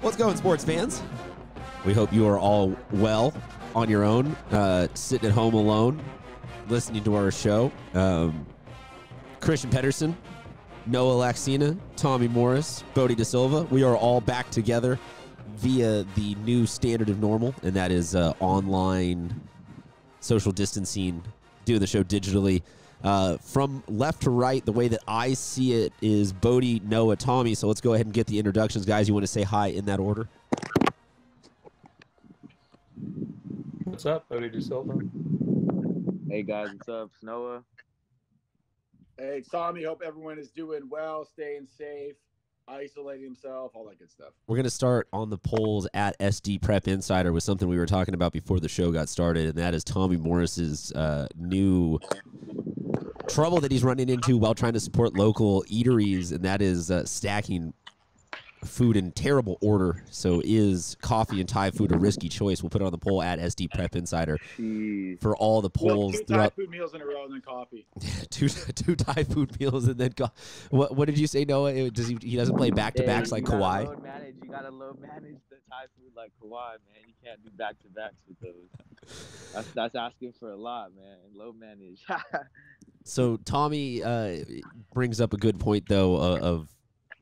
What's going, sports fans? We hope you are all well on your own, sitting at home alone, listening to our show. Christian Pedersen, Noah Laxina, Tommy Morris, Bodie De Silva. We are all back together via the new standard of normal, and that is online social distancing, doing the show digitally. From left to right, the way that I see it is Bodie, Noah, Tommy. So let's go ahead and get the introductions. Guys, you want to say hi in that order? What's up, Bodie De Silva? Hey guys, what's up? It's Noah. Hey, Tommy. Hope everyone is doing well, staying safe, isolating himself, all that good stuff. We're going to start on the polls at SD Prep Insider with something we were talking about before the show got started, and that is Tommy Morris's new trouble that he's running into while trying to support local eateries, and that is stacking food in terrible order. So is coffee and Thai food a risky choice? We'll put it on the poll at SD Prep Insider. Jeez. For all the polls. Well, two Thai food meals in a row and then coffee. two Thai food meals and then What did you say, Noah? He doesn't play back-to-backs like Kawhi? You got to load manage the Thai food like Kawhi, man. You can't do back-to-backs with those. That's asking for a lot, man. Load manage. So Tommy brings up a good point, though, of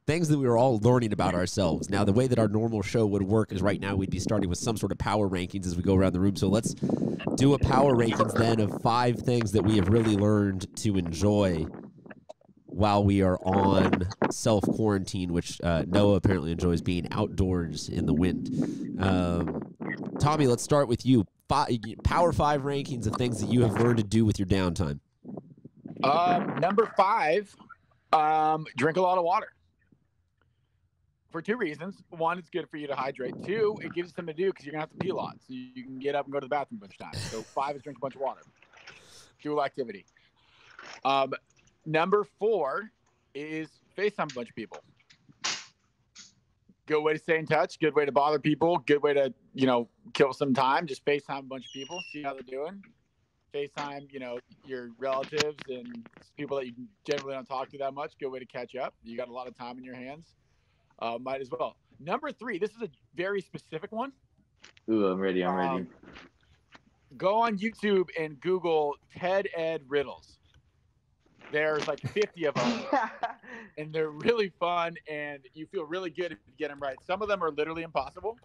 things that we were all learning about ourselves. Now, the way that our normal show would work is right now we'd be starting with some sort of power rankings as we go around the room. So let's do a power rankings then of 5 things that we have really learned to enjoy while we are on self-quarantine, which Noah apparently enjoys being outdoors in the wind. Tommy, let's start with you. Power 5 rankings of things that you have learned to do with your downtime. Number 5, drink a lot of water. For 2 reasons. 1, it's good for you to hydrate. 2, it gives you something to do because you're going to have to pee a lot. So you can get up and go to the bathroom a bunch of times. So 5 is drink a bunch of water. Fuel activity. Number 4 is FaceTime a bunch of people. Good way to stay in touch. Good way to bother people. Good way to, kill some time. Just FaceTime a bunch of people. See how they're doing. FaceTime, your relatives and people that you generally don't talk to that much. Good way to catch up. You got a lot of time in your hands. Might as well. Number 3, this is a very specific one. Ooh, I'm ready. Go on YouTube and Google TED Ed riddles. There's like 50 of them, and they're really fun, and you feel really good if you get them right. Some of them are literally impossible,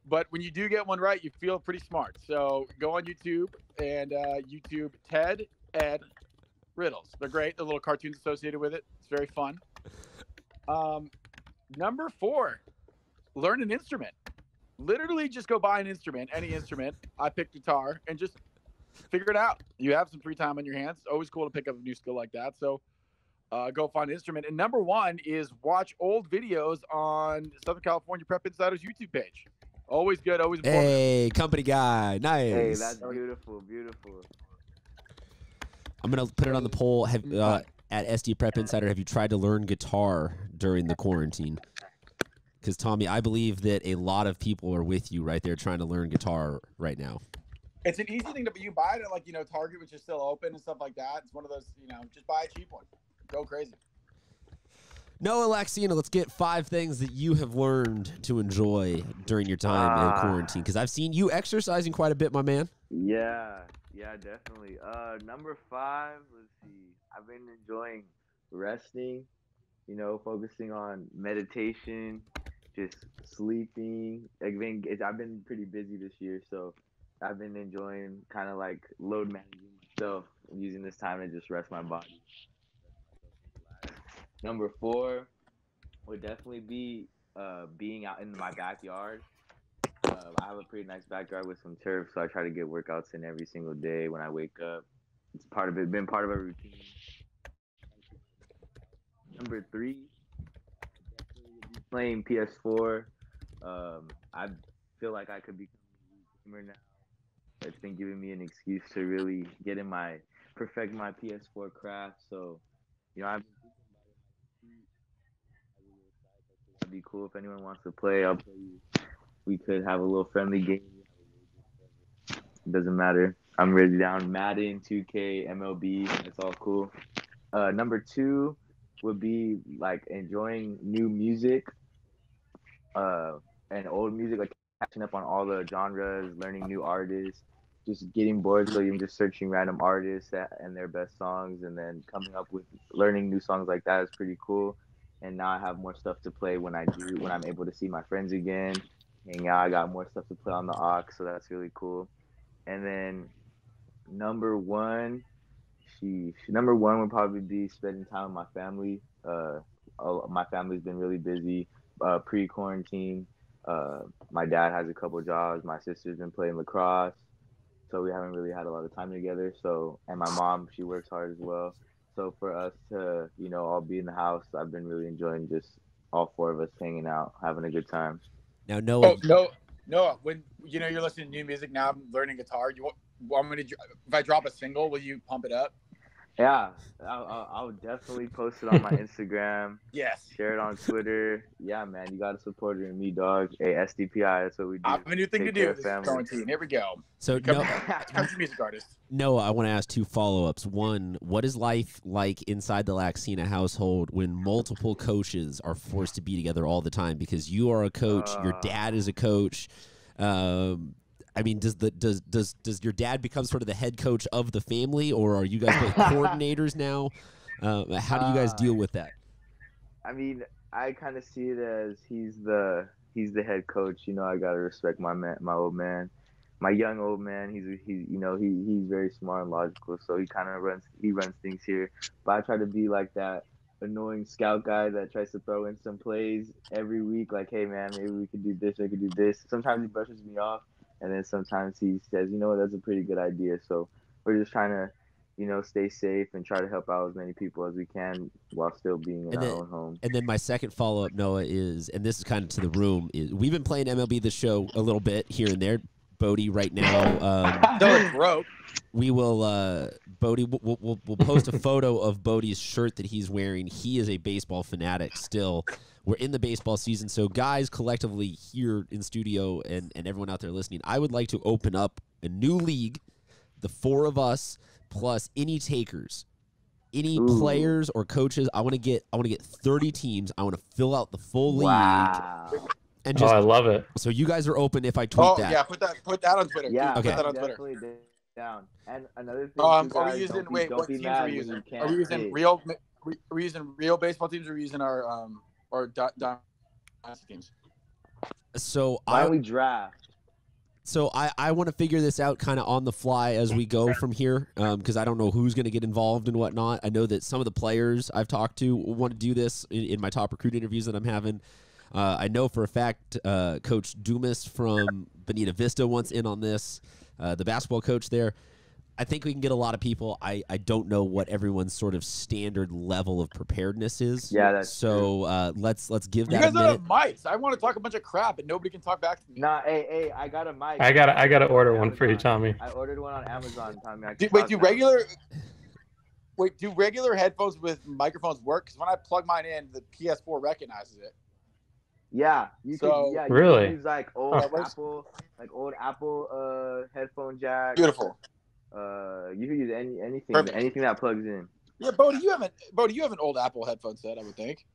but when you do get one right, you feel pretty smart. So go on YouTube and YouTube TED Ed riddles. They're great. The little cartoons associated with it. It's very fun. Number 4, learn an instrument. Literally just go buy an instrument, any instrument. I picked guitar and just figure it out. You have some free time on your hands. It's always cool to pick up a new skill like that. So go find an instrument. And number 1 is watch old videos on Southern California Prep Insider's YouTube page. Always good, always informative. Hey, company guy. Nice. Hey, that's beautiful, beautiful. I'm going to put it on the poll. At SD Prep Insider, have you tried to learn guitar during the quarantine? Because, Tommy, I believe that a lot of people are with you right there trying to learn guitar right now. It's an easy thing you buy it at Target, which is still open and stuff like that. It's one of those, just buy a cheap one. Go crazy. Noah Laxina, let's get 5 things that you have learned to enjoy during your time in quarantine. Because I've seen you exercising quite a bit, my man. Yeah, definitely. Number 5, let's see. I've been enjoying resting, focusing on meditation, just sleeping. I've been pretty busy this year, so I've been enjoying kind of like load managing myself and using this time to just rest my body. Number 4 would definitely be being out in my backyard. I have a pretty nice backyard with some turf, so I try to get workouts in every single day when I wake up. It's been part of a routine. Number 3, playing PS4. I feel like I could become a gamer now. It's been giving me an excuse to really perfect my PS4 craft. So, I've been thinking about it. It'd be cool if anyone wants to play. I'll play you. We could have a little friendly game. It doesn't matter. I'm ready down. Madden, 2K, MLB. It's all cool. Number 2 would be like enjoying new music. and old music, like catching up on all the genres, learning new artists, just getting bored, so you're just searching random artists and their best songs, and then coming up with learning new songs like that is pretty cool. And now I have more stuff to play when I'm able to see my friends again, hang out. I got more stuff to play on the aux, so that's really cool. And then number one, number one would probably be spending time with my family. My family's been really busy pre-quarantine. My dad has a couple jobs. My sister's been playing lacrosse, so we haven't really had a lot of time together. So, and my mom, she works hard as well. So for us to, all be in the house, I've been really enjoying just all four of us hanging out, having a good time. Now, Noah. Noah, when you're listening to new music now, I'm learning guitar. You want me to? If I drop a single, will you pump it up? Yeah, I'll definitely post it on my Instagram. Yes. Share it on Twitter. Yeah, man, you got to support it in me, dog. Hey, SDPI, that's what we do. I have a new thing to do this quarantine. Here we go. So, country music artist. Noah, I want to ask two follow-ups. One, what is life like inside the Laxina household when multiple coaches are forced to be together all the time? Because you are a coach, your dad is a coach. I mean, does your dad become sort of the head coach of the family, or are you guys both coordinators now? How do you guys deal with that? I mean, I kind of see it as he's the head coach. I gotta respect my old man, my young old man. He's very smart and logical, so he kind of runs things here. But I try to be like that annoying scout guy that tries to throw in some plays every week. Like, hey man, maybe we could do this. I could do this. Sometimes he brushes me off. And then sometimes he says, that's a pretty good idea. So we're just trying to, stay safe and try to help out as many people as we can while still being in our own home. And then my second follow-up, Noah, is, and this is kind of to the room, is we've been playing MLB The Show a little bit here and there. Bodie right now. Broke. We will, Bodie, we'll post a photo of Bodie's shirt that he's wearing. He is a baseball fanatic still. We're in the baseball season, so guys collectively here in studio and everyone out there listening, I would like to open up a new league, the four of us plus any takers, any players or coaches. I want to get 30 teams. I want to fill out the full league. And just, I love it. So you guys are open if I tweet that. Yeah, put that on Twitter. Yeah, okay. Put that on Twitter. Down. And another thing, are we using what teams are we using? Are we using real? Are we using real baseball teams? Or are we using our teams? So why don't we draft? So I want to figure this out kind of on the fly as we go from here, because I don't know who's going to get involved and whatnot. I know that some of the players I've talked to want to do this in my top recruit interviews that I'm having. I know for a fact Coach Dumas from Bonita Vista wants in on this, the basketball coach there. I think we can get a lot of people. I don't know what everyone's sort of standard level of preparedness is. Yeah, that's so true. Let's give that a minute. You guys don't have mics. I want to talk a bunch of crap, and nobody can talk back to me. Nah, hey, I got a mic. I gotta order one for you, Tommy. I ordered one on Amazon, Tommy. Do regular headphones with microphones work? Because when I plug mine in, the PS4 recognizes it. Yeah, you can use like old Apple headphone jack. Beautiful. You can use anything that plugs in. Yeah, Bodie, you have an old Apple headphone set, I would think.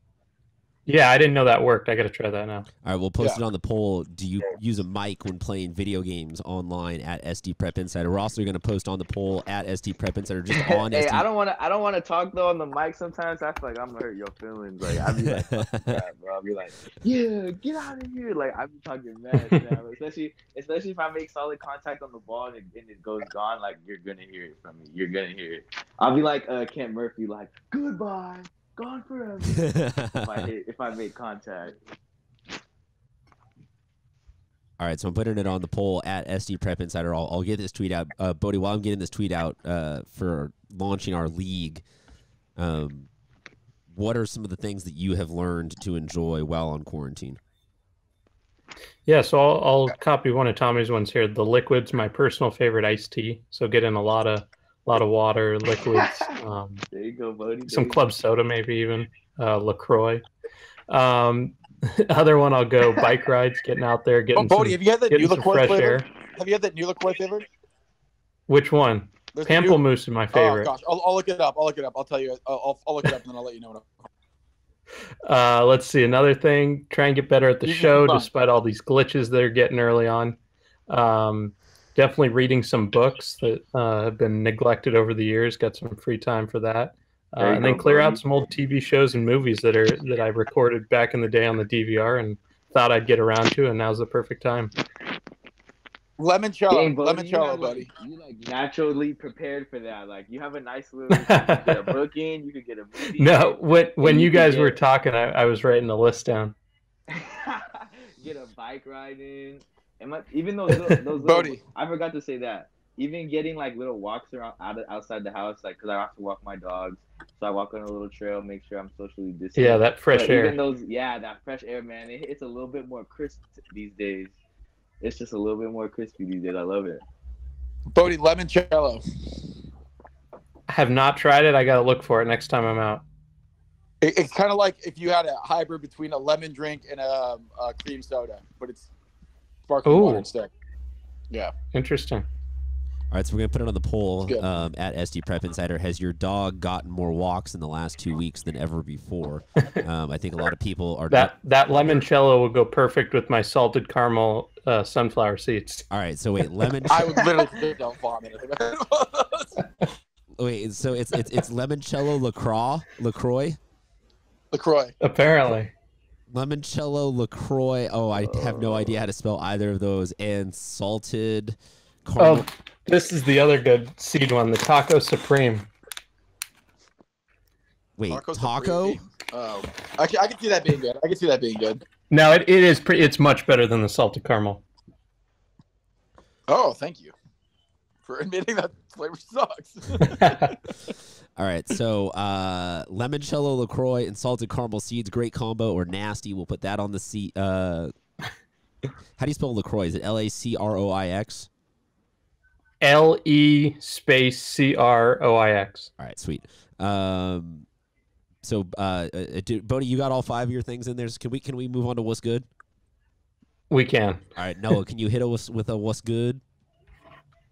Yeah, I didn't know that worked. I got to try that now. All right, we'll post it on the poll. Do you use a mic when playing video games online at SD Prep Insider? We're also going to post on the poll at SD Prep Insider just on hey, SD. I don't want to talk though on the mic. Sometimes I feel like I'm gonna hurt your feelings. Like I'll be like, fuck that, bro. I'll be like, yeah, get out of here. Like I'm talking mad now, especially if I make solid contact on the ball and it goes gone. Like you're gonna hear it from me. You're gonna hear it. I'll be like Kent Murphy, like goodbye. Gone forever. if I make contact. All right, so I'm putting it on the poll at SD Prep Insider. I'll get this tweet out. Bodie, while I'm getting this tweet out for launching our league, what are some of the things that you have learned to enjoy while on quarantine? Yeah, so I'll copy one of Tommy's ones here. The liquid's my personal favorite iced tea. So get in a lot of water, liquids. There you go, Bodie. Some club soda, maybe even LaCroix. Other one, I'll go bike rides, getting out there, getting Bodie, have you had that new LaCroix flavor? Air. Have you had that new LaCroix flavor? Which one? Pamplemousse is my favorite. Oh gosh, I'll look it up. I'll tell you. I'll look it up and then I'll let you know. Let's see. Another thing, try and get better at the Easy show fun. despite all these glitches that are getting early on. Definitely reading some books that have been neglected over the years. Got some free time for that. There you And then go, clear out Bodie. some old TV shows and movies that I recorded back in the day on the DVR and thought I'd get around to, and now's the perfect time. Limoncello, Dang, Bodie, limoncello, buddy. you naturally prepared for that. Like you have a nice little. You could get a book in. You could get a movie. No, when And you you could guys were get- talking, I was writing the list down. Get a bike ride in. Even those little, Bodie. I forgot to say that. Even getting like little walks around outside the house, like because I have to walk my dogs, so I walk on a little trail, make sure I'm socially distant. Yeah, that fresh But air. even those, that fresh air, man, it's a little bit more crisp these days. It's just a little bit more crispy these days. I love it. Bodie, limoncello. I have not tried it. I got to look for it next time I'm out. It's kind of like if you had a hybrid between a lemon drink and a cream soda, but it's sparkling water Ooh. instead. Yeah. Interesting. All right, so we're going to put it on the poll Good. at SD Prep Insider. Has your dog gotten more walks in the last 2 weeks than ever before? I think a lot of people are... That limoncello will go perfect with my salted caramel sunflower seeds. All right, so wait, lemon... I would literally don't vomit. Wait, so it's limoncello LaCroix? LaCroix. Apparently. Limoncello LaCroix. Oh, I have no idea how to spell either of those. And salted caramel... Oh, this is the other good seed one, the Taco Supreme. Wait, Taco taco? Supreme. Oh, I can see that being good. I can see that being good. No, it is it's much better than the salted caramel. Oh, thank you for admitting that flavor sucks. All right, so limoncello LaCroix and salted caramel seeds, great combo, or nasty. We'll put that on the seat. How do you spell LaCroix? Is it LACROIX? LE space CROIX. All right, sweet. So, Bodie, you got all 5 of your things in there. So can we move on to what's good? We can. All right, Noah, can you hit us with a what's good?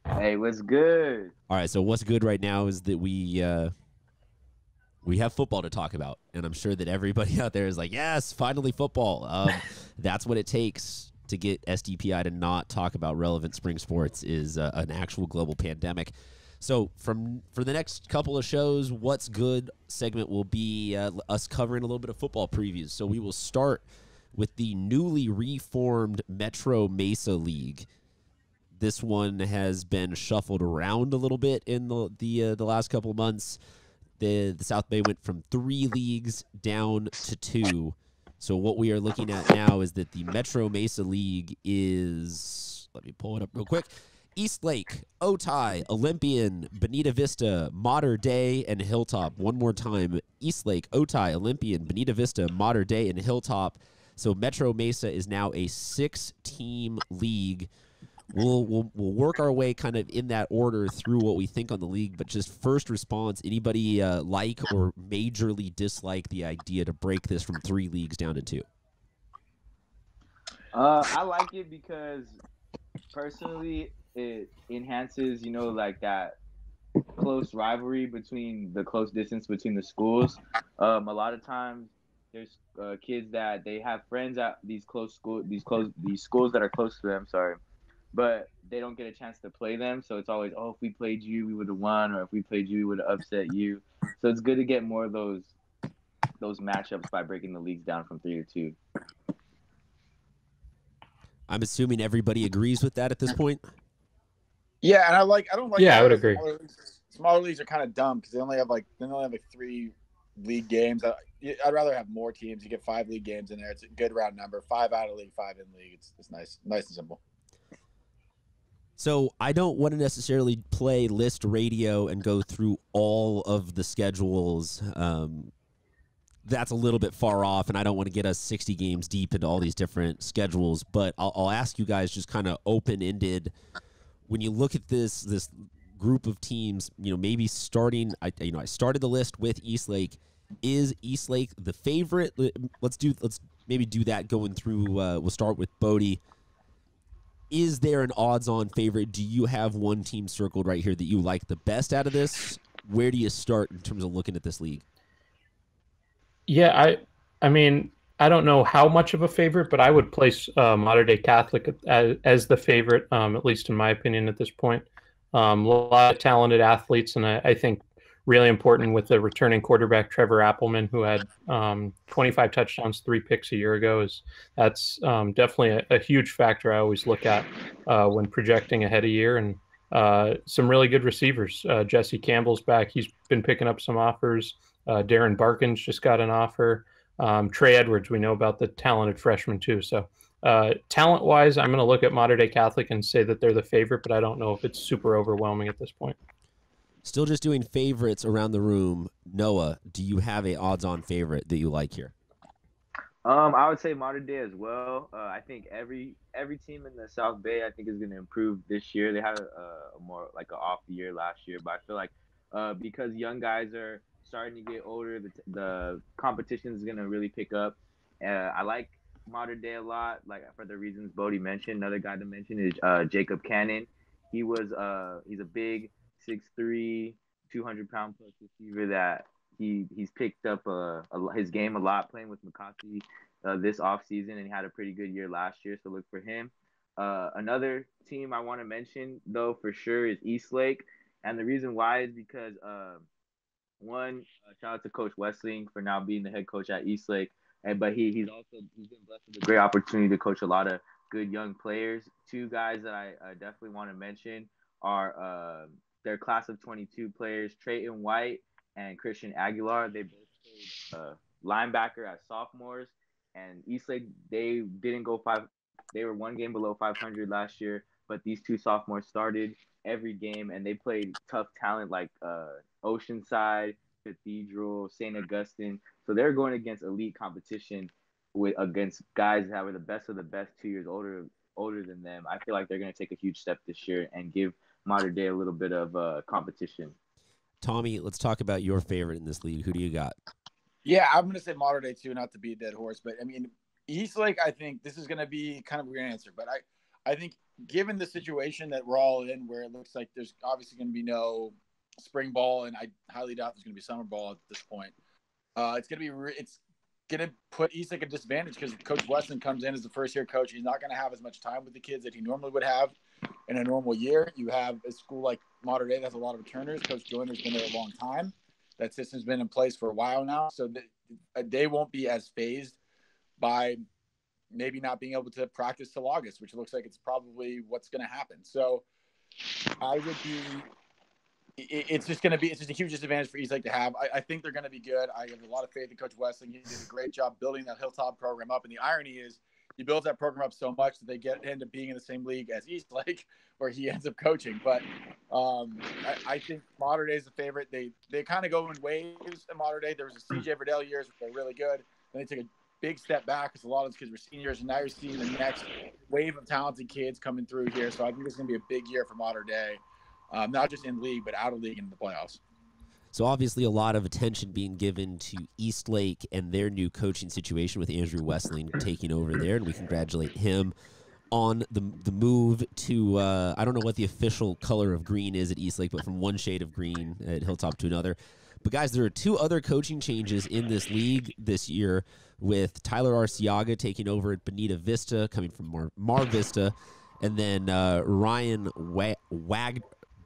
Hey, what's good? All right, so what's good right now is that we have football to talk about, and I'm sure that everybody out there is like, yes, finally football. That's what it takes to get SDPI to not talk about relevant spring sports is an actual global pandemic. So for the next couple of shows, what's good segment will be us covering a little bit of football previews. So we will start with the newly reformed Metro Mesa League. This one has been shuffled around a little bit in the last couple of months. The South Bay went from 3 leagues down to 2. So what we are looking at now is that the Metro Mesa League is, let me pull it up real quick, Eastlake, Otay, Olympian, Bonita Vista, Mater Dei, and Hilltop. One more time, Eastlake, Otay, Olympian, Bonita Vista, Mater Dei, and Hilltop. So Metro Mesa is now a 6-team league. We'll work our way kind of in that order through what we think on the league, but just first response, anybody like or majorly dislike the idea to break this from 3 leagues down to 2? I like it because personally it enhances, like that close rivalry between the close distance between the schools. A lot of times there's kids that they have friends at these schools that are close to them, but they don't get a chance to play them. So it's always, if we played you, we would have won, or if we played you, we would have upset you. So it's good to get more of those matchups by breaking the leagues down from 3 to 2. I'm assuming everybody agrees with that at this point. Yeah, and I don't like. Yeah, I would agree. Smaller leagues are kind of dumb because they only have 3 league games. I'd rather have more teams. You get 5 league games in there. It's a good round number. 5 out of league, 5 in league. It's nice and simple. So I don't want to necessarily play list radio and go through all of the schedules. That's a little bit far off, and I don't want to get us 60 games deep into all these different schedules. But I'll ask you guys just kind of open-ended. When you look at this group of teams, maybe starting. I started the list with Eastlake. Is Eastlake the favorite? Let's maybe do that going through. We'll start with Bodie. Is there an odds-on favorite? Do you have one team circled right here that you like the best out of this? Where do you start in terms of looking at this league? Yeah, I mean, I don't know how much of a favorite, but I would place Modern Day Catholic as the favorite, at least in my opinion at this point. A lot of talented athletes, and I think really important with the returning quarterback Trevor Appleman, who had 25 touchdowns, 3 picks a year ago. That's definitely a huge factor I always look at when projecting ahead a year. And some really good receivers. Jesse Campbell's back; he's been picking up some offers. Darren Barkins just got an offer. Trey Edwards, we know about the talented freshman too. So talent-wise, I'm going to look at Modern Day Catholic and say that they're the favorite, but I don't know if it's super overwhelming at this point. Still just doing favorites around the room. Noah, do you have a odds-on favorite that you like here? I would say Modern Day as well. I think every team in the South Bay, I think, is going to improve this year. They had a more like an off year last year, but I feel like because young guys are starting to get older, the competition is going to really pick up. I like Modern Day a lot, like for the reasons Bodie mentioned. Another guy to mention is Jacob Cannon. He's a big 6'3", 200-pound plus receiver that he's picked up his game a lot playing with McCoskey this offseason, and he had a pretty good year last year, so look for him. Another team I want to mention, though, for sure is Eastlake, and the reason why is because, shout out to Coach Wessling for now being the head coach at Eastlake, but he's been blessed with a great opportunity to coach a lot of good young players. Two guys that I definitely want to mention are their class of 22 players, Trayton White and Christian Aguilar. They both played linebacker as sophomores, and Eastlake, they didn't go they were one game below 500 last year, but these two sophomores started every game, and they played tough talent like Oceanside, Cathedral, St. Augustine. So they're going against elite competition against guys that were the best of the best, 2 years older than them. I feel like they're going to take a huge step this year and give Modern Day a little bit of competition. Tommy, let's talk about your favorite in this league. Who do you got? Yeah, I'm going to say Modern Day too, not to be a dead horse. But, I mean, Eastlake, I think this is going to be kind of a weird answer. But I think given the situation that we're all in, where it looks like there's obviously going to be no spring ball, and I highly doubt there's going to be summer ball at this point, it's going to put Eastlake at a disadvantage because Coach Weston comes in as the first-year coach. He's not going to have as much time with the kids that he normally would have in a normal year. You have a school like Modern Day that has a lot of returners. Coach Joyner's been there a long time. That system's been in place for a while now, so they won't be as phased by maybe not being able to practice till August, which looks like it's probably what's going to happen. So I would be – it's just a huge disadvantage for Eastlake to have. I think they're going to be good. I have a lot of faith in Coach Wessling. He did a great job building that Hilltop program up, and the irony is he builds that program up so much that they end up being in the same league as Eastlake, where he ends up coaching. But I think Modern Day is the favorite. They kind of go in waves in Modern Day. There was a CJ Verdell years where they're really good. Then they took a big step back because a lot of those kids were seniors, and now you're seeing the next wave of talented kids coming through here. So I think it's going to be a big year for Modern Day, not just in league, but out of league in the playoffs. So obviously a lot of attention being given to Eastlake and their new coaching situation with Andrew Wessling taking over there, and we congratulate him on the move to, I don't know what the official color of green is at Eastlake, but from one shade of green at Hilltop to another. But, guys, there are two other coaching changes in this league this year, with Tyler Arciaga taking over at Bonita Vista, coming from Mar Vista, and then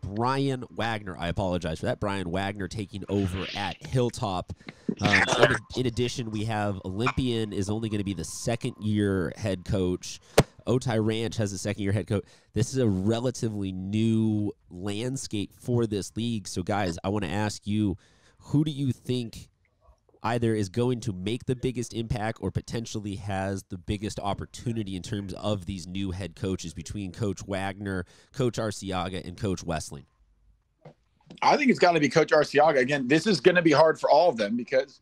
Brian Wagner, I apologize for that. Brian Wagner taking over at Hilltop. In addition, we have Olympian is only going to be the second-year head coach. Otay Ranch has a second-year head coach. This is a relatively new landscape for this league. So, guys, I want to ask you, who do you think either is going to make the biggest impact or potentially has the biggest opportunity in terms of these new head coaches between Coach Wagner, Coach Arciaga, and Coach Wessling? I think it's got to be Coach Arciaga. Again, this is going to be hard for all of them because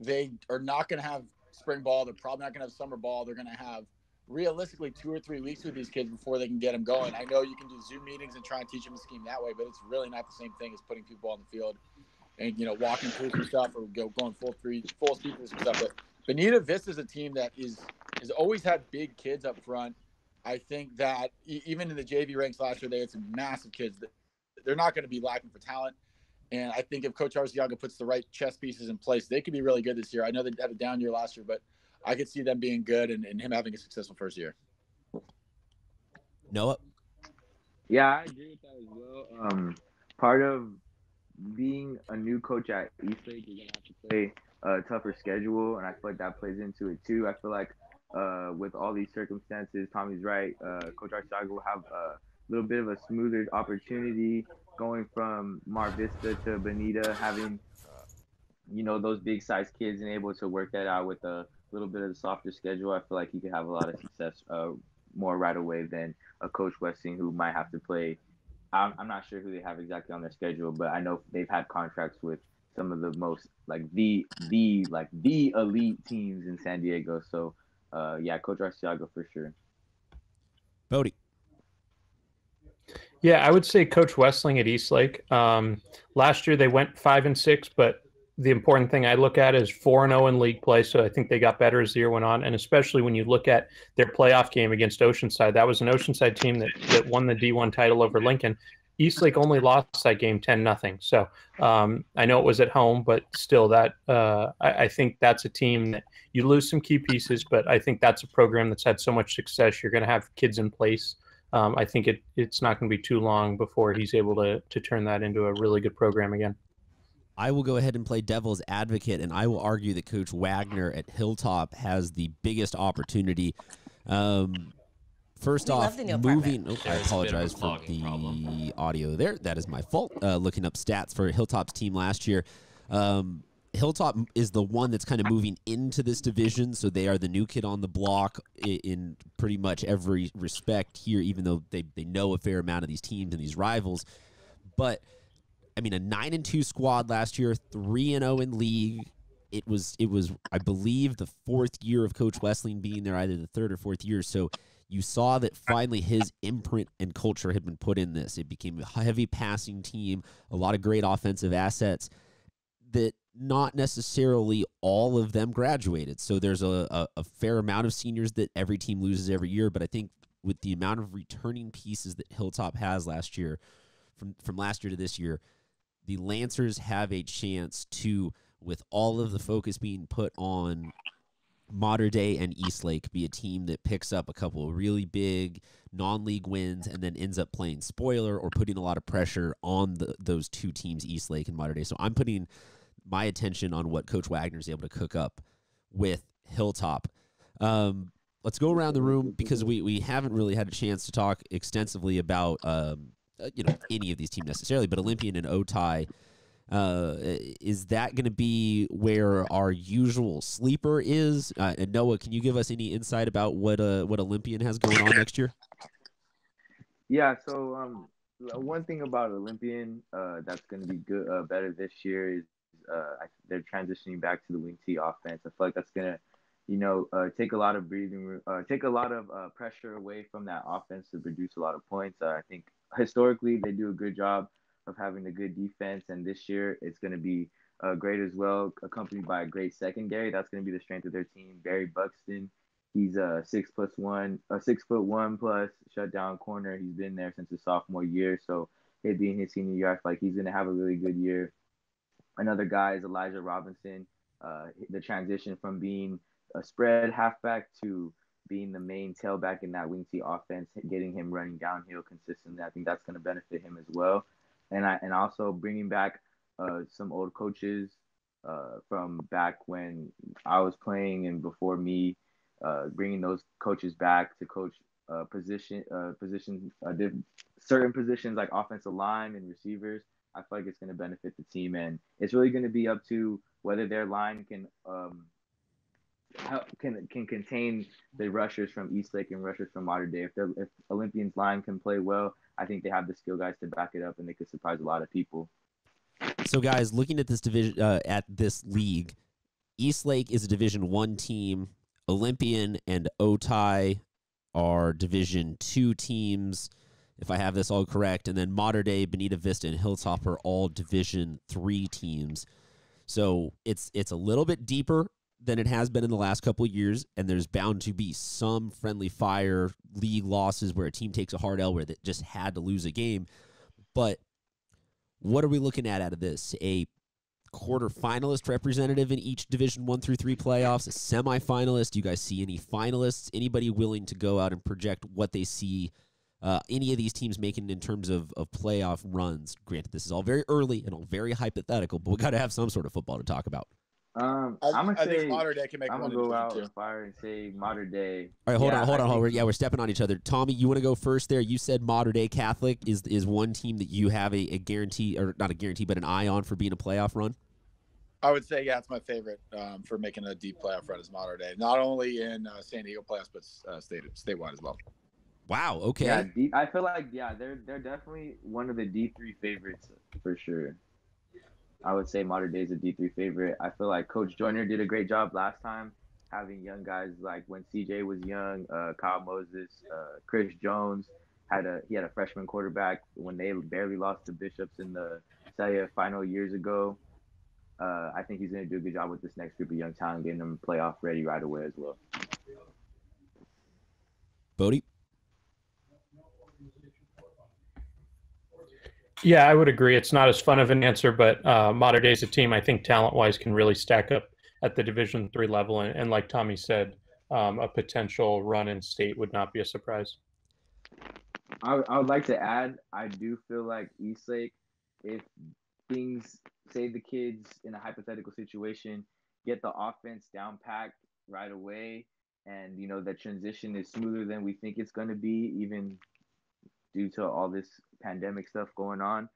they are not going to have spring ball. They're probably not going to have summer ball. They're going to have realistically 2 or 3 weeks with these kids before they can get them going. I know you can do Zoom meetings and try and teach them the scheme that way, but it's really not the same thing as putting people on the field and, walking through some stuff or going full speed through some stuff. But Bonita Vista is a team that has always had big kids up front. I think that even in the JV ranks last year, they had some massive kids. They're not going to be lacking for talent. And I think if Coach Arciaga puts the right chess pieces in place, they could be really good this year. I know they had a down year last year, but I could see them being good and him having a successful first year. Noah? Yeah, I agree with that as well. Part of being a new coach at Eastlake, you're gonna have to play a tougher schedule, and I feel like that plays into it too. I feel like with all these circumstances, Tommy's right. Coach Arciaga will have a little bit of a smoother opportunity going from Mar Vista to Bonita, having those big size kids and able to work that out with a little bit of the softer schedule. I feel like he could have a lot of success more right away than a Coach Westing who might have to play. I'm not sure who they have exactly on their schedule, but I know they've had contracts with some of the most the elite teams in San Diego. So yeah, Coach Arciaga for sure. Bodie? Yeah, I would say Coach Westling at Eastlake. Last year they went 5-6, but the important thing I look at is 4-0 in league play. So I think they got better as the year went on, and especially when you look at their playoff game against Oceanside, that was an Oceanside team that won the D1 title over Lincoln. Eastlake only lost that game 10-0. So I know it was at home, but still, that I think that's a team that you lose some key pieces, but I think that's a program that's had so much success. You're going to have kids in place. I think it's not going to be too long before he's able to turn that into a really good program again. I will go ahead and play devil's advocate, and I will argue that Coach Wagner at Hilltop has the biggest opportunity. First off, moving. Oh, I apologize for the audio there. That is my fault. Looking up stats for Hilltop's team last year. Hilltop is the one that's kind of moving into this division, so they are the new kid on the block in pretty much every respect here, even though they know a fair amount of these teams and these rivals. But I mean, a 9-2 squad last year, 3-0 in league. It was, I believe, the fourth year of Coach Westling being there, either the third or fourth year. So you saw that finally his imprint and culture had been put in this. It became a heavy passing team, a lot of great offensive assets that not necessarily all of them graduated. So there's a fair amount of seniors that every team loses every year. But I think with the amount of returning pieces that Hilltop has last year, from last year to this year, the Lancers have a chance to, with all of the focus being put on Mater Dei and Eastlake, be a team that picks up a couple of really big non-league wins and then ends up playing spoiler or putting a lot of pressure on those two teams, Eastlake and Mater Dei. So I'm putting my attention on what Coach Wagner is able to cook up with Hilltop. Let's go around the room because we haven't really had a chance to talk extensively about any of these teams necessarily, but Olympian and Otay, is that going to be where our usual sleeper is? And Noah, can you give us any insight about what Olympian has going on next year? Yeah, so one thing about Olympian that's going to be good, better this year is they're transitioning back to the wing T offense. I feel like that's going to take a lot of breathing room, take a lot of pressure away from that offense to produce a lot of points. I think historically they do a good job of having a good defense, and this year it's going to be great as well, accompanied by a great secondary. That's going to be the strength of their team. Barry Buxton, he's a 6'1" plus shutdown corner. He's been there since his sophomore year, so it being his senior year, I feel like he's going to have a really good year. Another guy is Elijah Robinson. The transition from being a spread halfback to being the main tailback in that wing T offense, getting him running downhill consistently, I think that's going to benefit him as well. And also bringing back some old coaches from back when I was playing and before me, bringing those coaches back to coach certain positions like offensive line and receivers. I feel like it's going to benefit the team, and it's really going to be up to whether their line can contain the rushers from Eastlake and rushers from Mater Dei. If Olympian's line can play well, I think they have the skill guys to back it up, and they could surprise a lot of people. So, guys, looking at this division, at this league, Eastlake is a Division I team. Olympian and Otay are Division II teams, if I have this all correct. And then Mater Dei, Bonita Vista, and Hilltop are all Division III teams. So it's a little bit deeper than it has been in the last couple of years, and there's bound to be some friendly fire league losses where a team takes a hard L where they just had to lose a game. But What are we looking at out of this? A quarterfinalist representative in each Division 1 through 3 playoffs, a semifinalist. Do you guys see any finalists? Anybody willing to go out and project what they see any of these teams making in terms of playoff runs? Granted, this is all very early and all very hypothetical, but we got to have some sort of football to talk about. I think Mater Day can make I'm one gonna go in out Division and fire and say Mater Day. All right, hold on. Yeah, we're stepping on each other. Tommy, you want to go first there? You said Mater Day Catholic is one team that you have a guarantee, or not a guarantee, but an eye on for being a playoff run? I would say, yeah, it's my favorite for making a deep playoff run is Mater Day. Not only in San Diego playoffs, but statewide as well. Wow, okay. Yeah, I feel like, they're definitely one of the D3 favorites for sure. I would say Mater Day is a D3 favorite. I feel like Coach Joyner did a great job last time, having young guys like when CJ was young, Kyle Moses, Chris Jones he had a freshman quarterback when they barely lost to Bishops in the Celia final years ago. I think he's going to do a good job with this next group of young talent, getting them playoff ready right away as well. Bodie? Yeah, I would agree. It's not as fun of an answer, but Mater Day is a team I think talent-wise can really stack up at the Division III level. And like Tommy said, a potential run in state would not be a surprise. I would like to add, I do feel like Eastlake, if things, say the kids in a hypothetical situation, get the offense down packed right away, and, the transition is smoother than we think it's going to be, even due to all this pandemic stuff going on.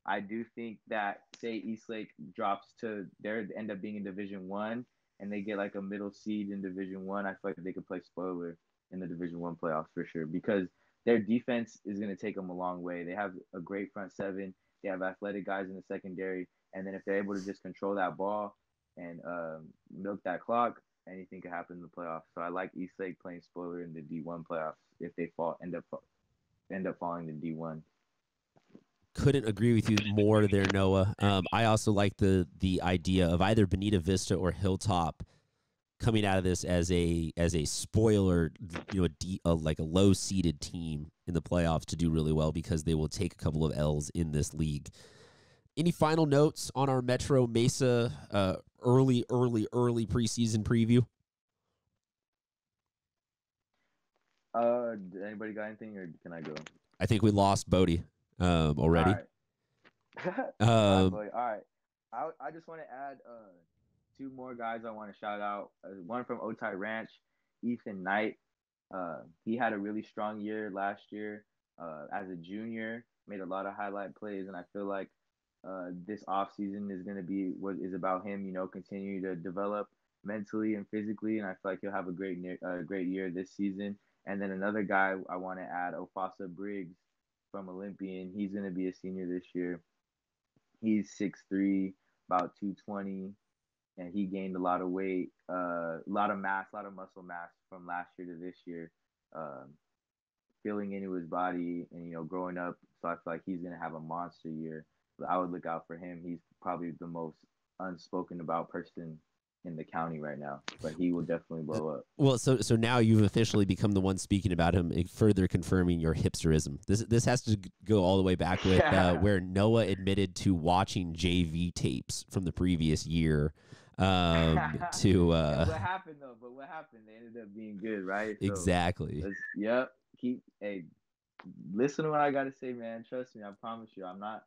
I do think that, say Eastlake drops to they end up being in Division 1 and they get like a middle seed in Division 1, I feel like they could play spoiler in the Division 1 playoffs for sure, because their defense is going to take them a long way. They have a great front seven. They have athletic guys in the secondary. And then if they're able to just control that ball and milk that clock, anything could happen in the playoffs. So I like Eastlake playing spoiler in the D1 playoffs if they end up falling to D1. Couldn't agree with you more there, Noah. I also like the idea of either Bonita Vista or Hilltop coming out of this as a spoiler, like a low seeded team in the playoffs to do really well, because they will take a couple of L's in this league. Any final notes on our Metro Mesa early preseason preview? Did anybody got anything, or can I go? I think we lost Bodie already. All right. I just want to add two more guys I want to shout out. One from Otay Ranch, Ethan Knight. He had a really strong year last year as a junior, made a lot of highlight plays, and I feel like this offseason is going to be what is about him, continue to develop mentally and physically, and I feel like he'll have a great year this season. And then another guy I want to add, Ofasa Briggs from Olympian. He's going to be a senior this year. He's 6'3", about 220, and he gained a lot of weight, a lot of muscle mass from last year to this year, filling into his body and, growing up. So I feel like he's going to have a monster year. But I would look out for him. He's probably the most unspoken about person in the county right now, but he will definitely blow up. Well, so now you've officially become the one speaking about him, further confirming your hipsterism. This has to go all the way back with where Noah admitted to watching JV tapes from the previous year. What happened though? But what happened? They ended up being good, right? So exactly. Yep. Listen to what I gotta say, man. Trust me, I promise you, I'm not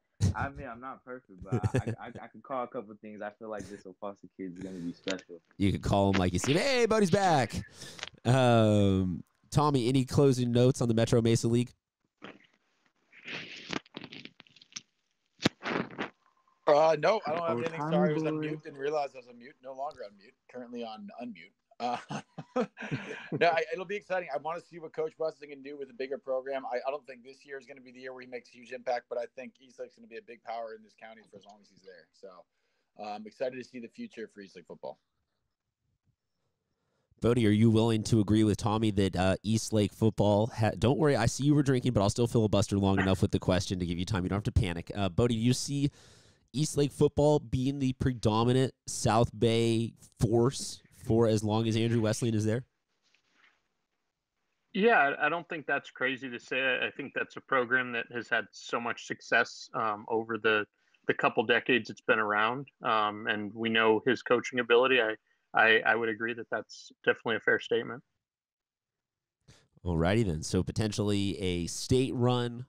perfect, but I can call a couple things. I feel like this Ofasa kid is gonna be special. You could call him like you said, "Hey, Buddy's back." Tommy, any closing notes on the Metro Mesa League? No, I don't have anything. Sorry, I was on mute. Didn't realize I was on mute. No longer on mute. Currently on unmute. It'll be exciting. I want to see what Coach Buston can do with a bigger program. I don't think this year is going to be the year where he makes a huge impact, but I think Eastlake's going to be a big power in this county for as long as he's there. So I'm excited to see the future for Eastlake football. Bodie, are you willing to agree with Tommy that Eastlake football don't worry, I see you were drinking, but I'll still filibuster long enough with the question to give you time. You don't have to panic. Bodie, do you see Eastlake football being the predominant South Bay force for as long as Andrew Wesleyan is there? Yeah, I don't think that's crazy to say. I think that's a program that has had so much success over the the couple decades it's been around, and we know his coaching ability, I would agree that that's definitely a fair statement. Alrighty then. So potentially a state run,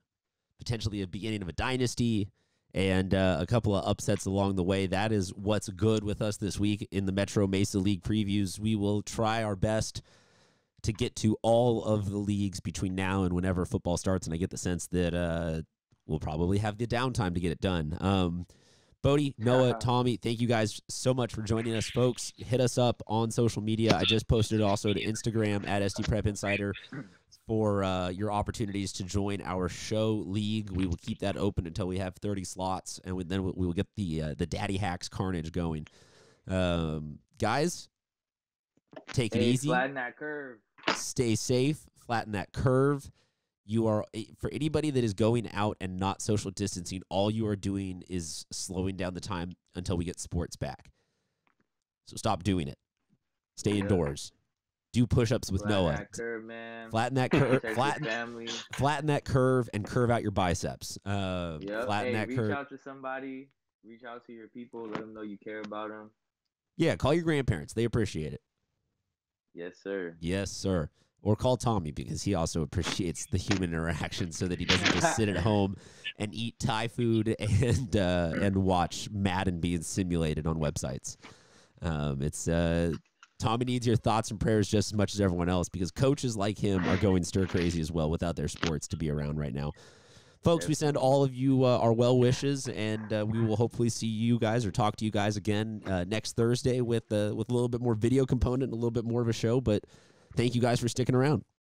potentially a beginning of a dynasty, and a couple of upsets along the way. That is what's good with us this week in the Metro Mesa League previews. We will try our best to get to all of the leagues between now and whenever football starts, and I get the sense that we'll probably have the downtime to get it done. Bodie, Noah, Tommy, thank you guys so much for joining us, folks. Hit us up on social media. I just posted also to Instagram at SD Prep Insider for your opportunities to join our show league. We will keep that open until we have 30 slots, and then we will get the Daddy Hacks carnage going. Guys, take it easy. Flatten that curve. Stay safe. Flatten that curve. You are, for anybody that is going out and not social distancing, all you are doing is slowing down the time until we get sports back. So stop doing it. Stay indoors. Do push-ups with Noah. That curve, man. Flatten that curve. Family. Flatten that curve and curve out your biceps. Yep. Flatten that curve. Reach out to somebody. Reach out to your people. Let them know you care about them. Yeah, call your grandparents. They appreciate it. Yes, sir. Yes, sir. Or call Tommy, because he also appreciates the human interaction, so that he doesn't just sit at home and eat Thai food and watch Madden being simulated on websites. Tommy needs your thoughts and prayers just as much as everyone else, because coaches like him are going stir crazy as well without their sports to be around right now. Folks, we send all of you our well wishes, and we will hopefully see you guys or talk to you guys again next Thursday with a little bit more video component and a little bit more of a show. But thank you guys for sticking around.